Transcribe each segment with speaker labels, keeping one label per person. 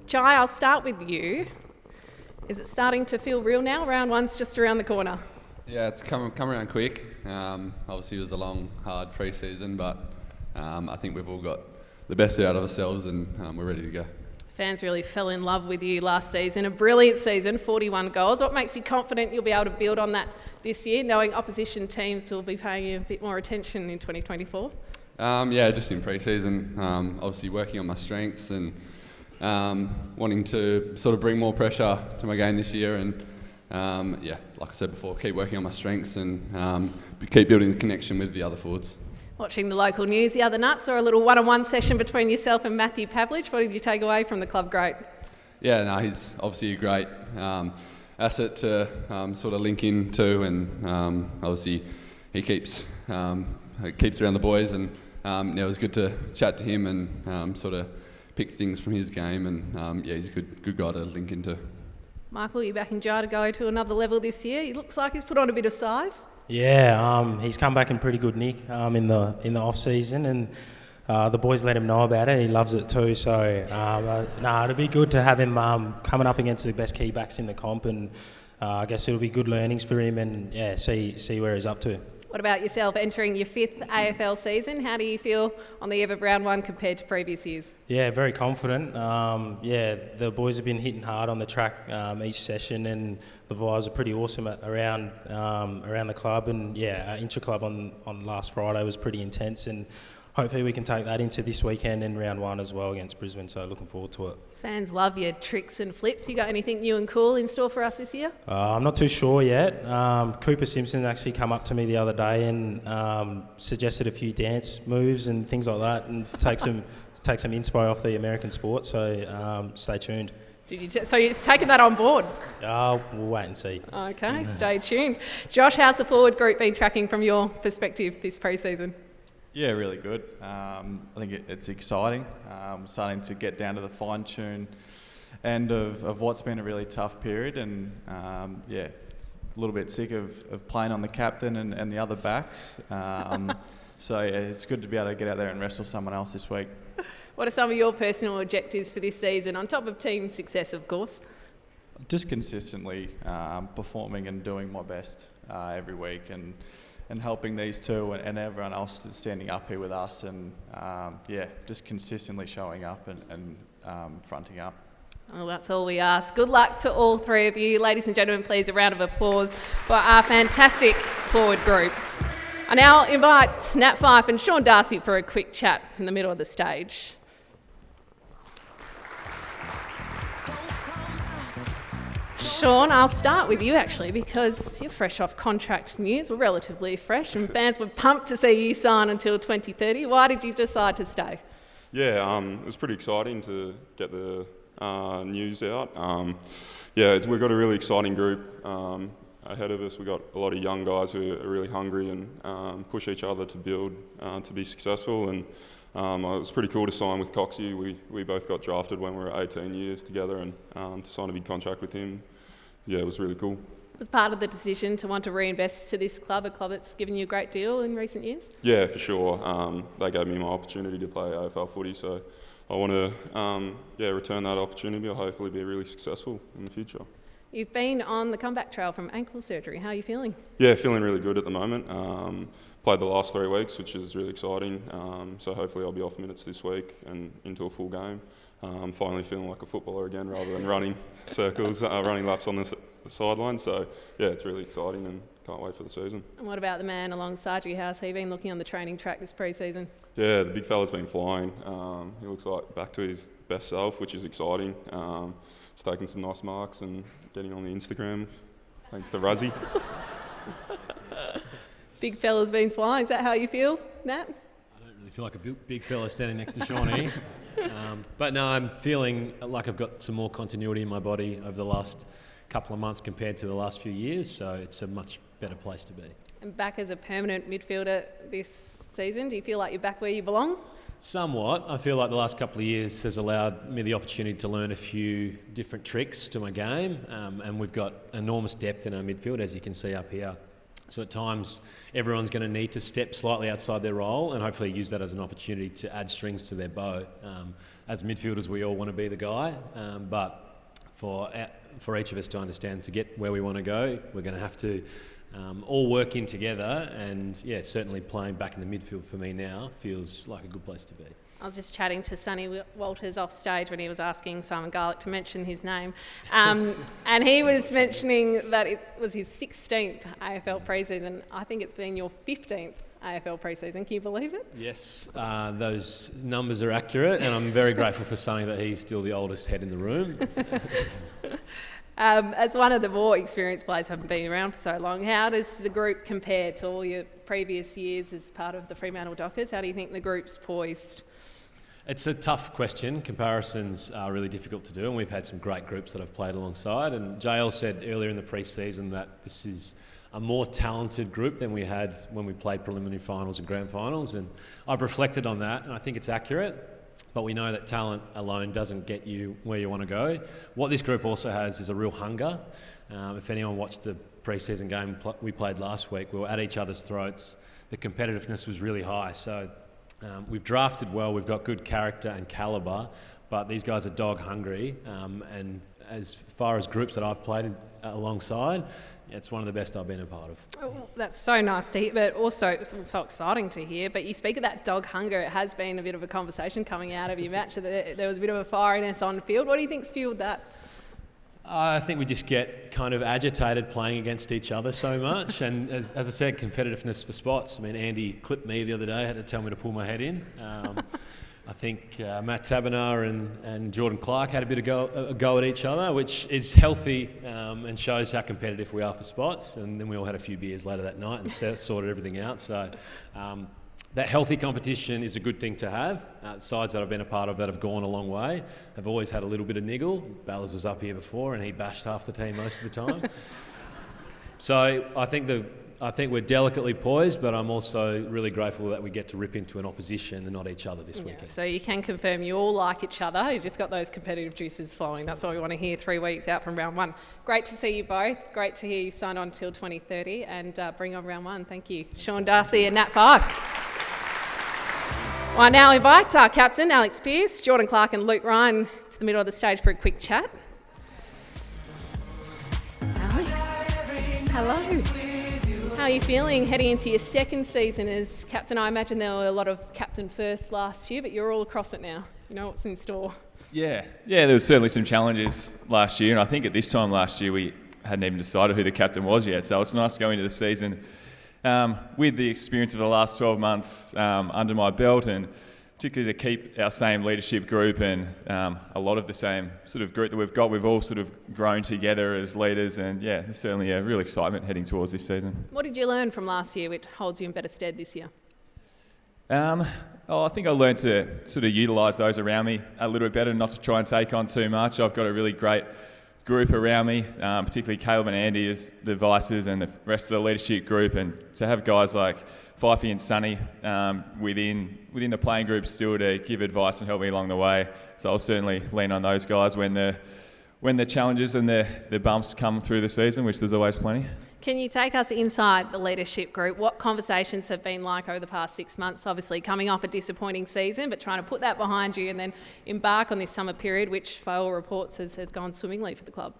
Speaker 1: Jai, I'll start with you. Is it starting to feel real now? Round one's just around the corner.
Speaker 2: Yeah, it's come around quick. Obviously, it was a long, hard pre-season, but I think we've all got the best out of ourselves, and we're ready to go.
Speaker 1: Fans really fell in love with you last season. A brilliant season, 41 goals. What makes you confident you'll be able to build on that this year, knowing opposition teams will be paying you a bit more attention in 2024?
Speaker 2: Just in pre-season, obviously working on my strengths and wanting to sort of bring more pressure to my game this year, and like I said before, keep working on my strengths and keep building the connection with the other forwards.
Speaker 1: Watching the local news the other night, saw a little one-on-one session between yourself and Matthew Pavlich. What did you take away from the club great?
Speaker 2: Yeah, no, he's obviously a great asset to sort of link into, and obviously he keeps around the boys, and it was good to chat to him and sort of pick things from his game, and he's a good guy to link into. Michael,
Speaker 1: you backing Jai to go to another level this year? He looks like he's put on a bit of size.
Speaker 3: Yeah, he's come back in pretty good nick in the off season, and the boys let him know about it. He loves it too. So it'd be good to have him coming up against the best key backs in the comp, and I guess it'll be good learnings for him, and see where he's up to.
Speaker 1: What about yourself, entering your 5th AFL season? How do you feel on the eve of round one compared to previous years?
Speaker 3: Yeah, very confident. The boys have been hitting hard on the track each session, and the vibes are pretty awesome around the club. And our intra-club on last Friday was pretty intense, and hopefully we can take that into this weekend in round one as well against Brisbane, so looking forward to it.
Speaker 1: Fans love your tricks and flips. You got anything new and cool in store for us this year?
Speaker 3: I'm not too sure yet. Cooper Simpson actually come up to me the other day and suggested a few dance moves and things like that, and take some inspo off the American sport, so stay tuned.
Speaker 1: So you've taken that on board?
Speaker 3: We'll wait and see.
Speaker 1: Okay, Stay tuned. Josh, how's the forward group been tracking from your perspective this pre-season?
Speaker 4: Yeah, really good. I think it's exciting. Starting to get down to the fine-tune end of what's been a really tough period, and a little bit sick of playing on the captain and the other backs. It's good to be able to get out there and wrestle someone else this week.
Speaker 1: What are some of your personal objectives for this season, on top of team success, of course?
Speaker 4: Just consistently performing and doing my best every week, and helping these two and everyone else that's standing up here with us, and just consistently showing up and fronting up.
Speaker 1: Well, that's all we ask. Good luck to all three of you. Ladies and gentlemen, please a round of applause for our fantastic forward group. I now invite Nat Fyfe and Sean Darcy for a quick chat in the middle of the stage. Sean, I'll start with you actually, because you're fresh off contract news, or relatively fresh, and fans were pumped to see you sign until 2030. Why did you decide to stay?
Speaker 5: Yeah, it was pretty exciting to get the news out. We've got a really exciting group ahead of us. We've got a lot of young guys who are really hungry and push each other to build to be successful. And it was pretty cool to sign with Coxie. We both got drafted when we were 18 years together, and to sign a big contract with him, it was really cool.
Speaker 1: Was part of the decision to want to reinvest to this club, a club that's given you a great deal in recent years?
Speaker 5: Yeah, for sure. They gave me my opportunity to play AFL footy, so I want to return that opportunity. I'll hopefully be really successful in the future.
Speaker 1: You've been on the comeback trail from ankle surgery. How are you feeling?
Speaker 5: Yeah, feeling really good at the moment. Played the last 3 weeks, which is really exciting. So hopefully I'll be off minutes this week and into a full game. I'm finally feeling like a footballer again, rather than running circles, running laps on the sideline. So yeah, it's really exciting and can't wait for the season. And
Speaker 1: what about the man alongside you? How's he been looking on the training track this pre-season?
Speaker 5: Yeah, the big fella's been flying. He looks like back to his best self, which is exciting. He's taking some nice marks and getting on the Instagram, thanks to Razzie.
Speaker 1: Big fella's been flying. Is that how you feel, Nat?
Speaker 6: I don't really feel like a big fella standing next to Shawnee. But no, I'm feeling like I've got some more continuity in my body over the last couple of months compared to the last few years, so it's a much better place to be.
Speaker 1: And back as a permanent midfielder this season, do you feel like you're back where you belong?
Speaker 6: Somewhat. I feel like the last couple of years has allowed me the opportunity to learn a few different tricks to my game, and we've got enormous depth in our midfield, as you can see up here. So at times, everyone's going to need to step slightly outside their role and hopefully use that as an opportunity to add strings to their bow. As midfielders, we all want to be the guy, but for each of us to understand to get where we want to go, we're going to have to all work in together. And yeah, certainly playing back in the midfield for me now feels like a good place to be.
Speaker 1: I was just chatting to Sonny Walters off stage when he was asking Simon Garlick to mention his name. And he was mentioning that it was his 16th AFL pre-season. I think it's been your 15th AFL pre-season. Can you believe it?
Speaker 6: Yes, those numbers are accurate, and I'm very grateful for Sonny that he's still the oldest head in the room.
Speaker 1: As one of the more experienced players, haven't been around for so long, how does the group compare to all your previous years as part of the Fremantle Dockers? How do you think the group's poised?
Speaker 6: It's a tough question. Comparisons are really difficult to do, and we've had some great groups that I've played alongside. And JL said earlier in the pre-season that this is a more talented group than we had when we played preliminary finals and grand finals. And I've reflected on that, and I think it's accurate. But we know that talent alone doesn't get you where you want to go. What this group also has is a real hunger. If anyone watched the pre-season game we played last week, we were at each other's throats. The competitiveness was really high. So we've drafted well, we've got good character and calibre, but these guys are dog hungry. And as far as groups that I've played alongside, it's one of the best I've been a part of.
Speaker 1: Oh, that's so nice to hear, but also it's so exciting to hear. But you speak of that dog hunger. It has been a bit of a conversation coming out of your match. There was a bit of a fieriness on the field. What do you think's fueled that?
Speaker 6: I think we just get kind of agitated playing against each other so much. And as I said, competitiveness for spots. I mean, Andy clipped me the other day, had to tell me to pull my head in. I think Matt Taberner and Jordan Clark had a bit of a go at each other, which is healthy and shows how competitive we are for spots. And then we all had a few beers later that night and sorted everything out. So that healthy competition is a good thing to have. Sides that I've been a part of that have gone a long way have always had a little bit of niggle. Ballas was up here before and he bashed half the team most of the time. So I think we're delicately poised, but I'm also really grateful that we get to rip into an opposition and not each other this weekend.
Speaker 1: So you can confirm you all like each other. You've just got those competitive juices flowing. That's what we want to hear 3 weeks out from round one. Great to see you both. Great to hear you signed on until 2030 and bring on round one. Thank you. Sean Darcy and Nat Five. I now invite our captain, Alex Pearce, Jordan Clark and Luke Ryan to the middle of the stage for a quick chat. Alex, hello. How are you feeling heading into your second season as captain? I imagine there were a lot of captain firsts last year, but you're all across it now. You know what's in store.
Speaker 7: Yeah, there was certainly some challenges last year, and I think at this time last year we hadn't even decided who the captain was yet, so it's nice to go into the season with the experience of the last 12 months under my belt, and particularly to keep our same leadership group and a lot of the same sort of group that we've got. We've all sort of grown together as leaders, and yeah, there's certainly a real excitement heading towards this season.
Speaker 1: What did you learn from last year which holds you in better stead this year?
Speaker 7: I think I learned to sort of utilise those around me a little bit better, not to try and take on too much. I've got a really great group around me, particularly Caleb and Andy as the vices and the rest of the leadership group, and to have guys like Fifey and Sonny within the playing group still to give advice and help me along the way. So I'll certainly lean on those guys when the challenges and the bumps come through the season, which there's always plenty.
Speaker 1: Can you take us inside the leadership group? What conversations have been like over the past 6 months? Obviously coming off a disappointing season, but trying to put that behind you and then embark on this summer period, which for all reports has gone swimmingly for the club.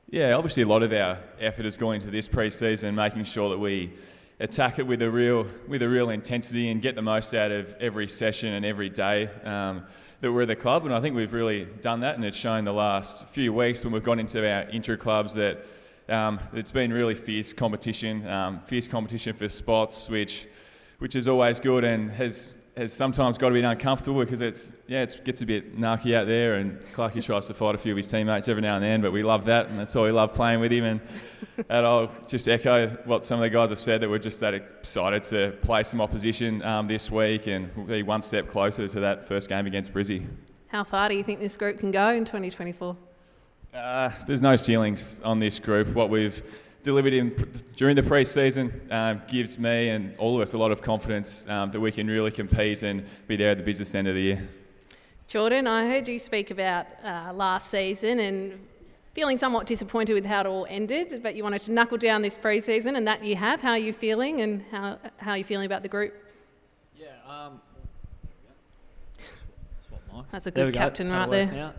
Speaker 7: Yeah, obviously a lot of our effort has gone into this pre-season, making sure that we attack it with a real intensity and get the most out of every session and every day that we're at the club. And I think we've really done that, and it's shown the last few weeks when we've gone into our intra-clubs that it's been really fierce competition for spots, which is always good and has sometimes got to be uncomfortable because it gets a bit narky out there, and Clarkie tries to fight a few of his teammates every now and then, but we love that, and that's why we love playing with him. And I'll just echo what some of the guys have said, that we're just that excited to play some opposition this week and be one step closer to that first game against Brizzy.
Speaker 1: How far do you think this group can go in 2024?
Speaker 7: There's no ceilings on this group. What we've delivered during the pre-season gives me and all of us a lot of confidence that we can really compete and be there at the business end of the year.
Speaker 1: Jordan, I heard you speak about last season and feeling somewhat disappointed with how it all ended, but you wanted to knuckle down this pre-season, and that you have. How are you feeling, and how are you feeling about the group?
Speaker 8: Yeah,
Speaker 1: That's a good captain right there.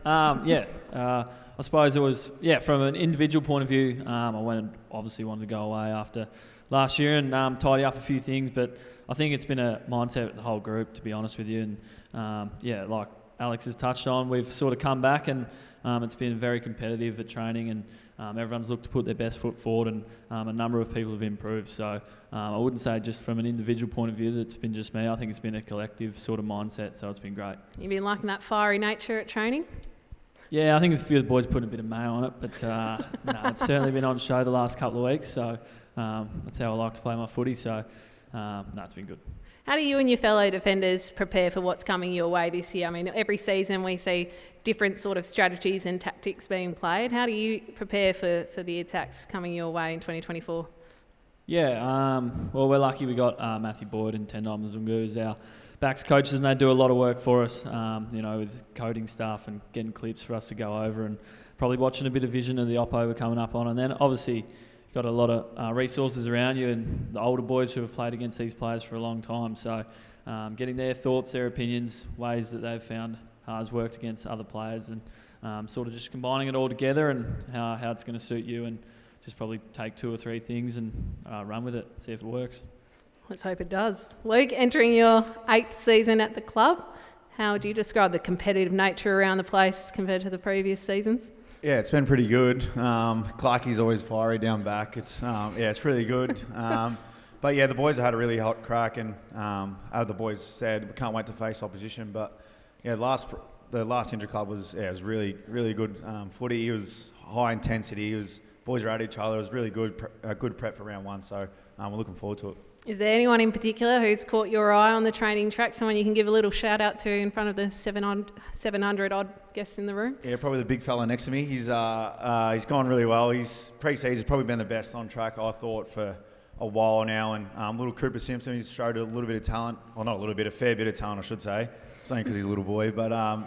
Speaker 8: I suppose it was, from an individual point of view, I obviously wanted to go away after last year and tidy up a few things, but I think it's been a mindset of the whole group, to be honest with you. And like Alex has touched on, we've sort of come back and it's been very competitive at training, and everyone's looked to put their best foot forward, and a number of people have improved. So I wouldn't say just from an individual point of view that it's been just me. I think it's been a collective sort of mindset, so it's been great.
Speaker 1: You've been liking that fiery nature at training?
Speaker 8: Yeah, I think a few of the boys put a bit of mayo on it, but it's certainly been on show the last couple of weeks, so that's how I like to play my footy, so it's been good.
Speaker 1: How do you and your fellow defenders prepare for what's coming your way this year? I mean, every season we see different sort of strategies and tactics being played. How do you prepare for the attacks coming your way in 2024?
Speaker 8: Well, we're lucky we got Matthew Boyd and Tendai Mzungu as our backs coaches, and they do a lot of work for us, with coding stuff and getting clips for us to go over, and probably watching a bit of vision of the oppo we're coming up on. And then obviously you've got a lot of resources around you, and the older boys who have played against these players for a long time. So getting their thoughts, their opinions, ways that they've found has worked against other players, and sort of just combining it all together, and how it's going to suit you, and just probably take 2 or 3 things and run with it, see if it works.
Speaker 1: Let's hope it does. Luke, entering your 8th season at the club, how would you describe the competitive nature around the place compared to the previous seasons?
Speaker 9: Yeah, it's been pretty good. Clarkie's always fiery down back. It's really good. But yeah, the boys have had a really hot crack, and as the boys said, we can't wait to face opposition. But yeah, the last inter-club was really, really good footy. It was high intensity. Boys were at each other. It was really good, good prep for round 1. So we're looking forward to it.
Speaker 1: Is there anyone in particular who's caught your eye on the training track? Someone you can give a little shout out to in front of the 700 odd guests in the room?
Speaker 9: Yeah, probably the big fella next to me. He's gone really well. He's pre-season's probably been the best on track, I thought, for a while now. And little Cooper Simpson, he's showed a little bit of talent. Well, not a little bit, a fair bit of talent, I should say. It's only because he's a little boy, but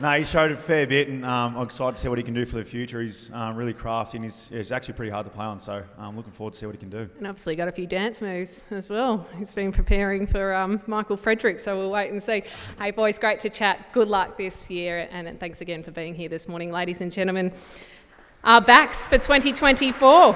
Speaker 9: no, he showed a fair bit, and I'm excited to see what he can do for the future. He's really crafty, and he's actually pretty hard to play on, so I'm looking forward to see what he can do.
Speaker 1: And obviously got a few dance moves as well. He's been preparing for Michael Frederick, so we'll wait and see. Hey boys, great to chat. Good luck this year, and thanks again for being here this morning, ladies and gentlemen. Our backs for 2024.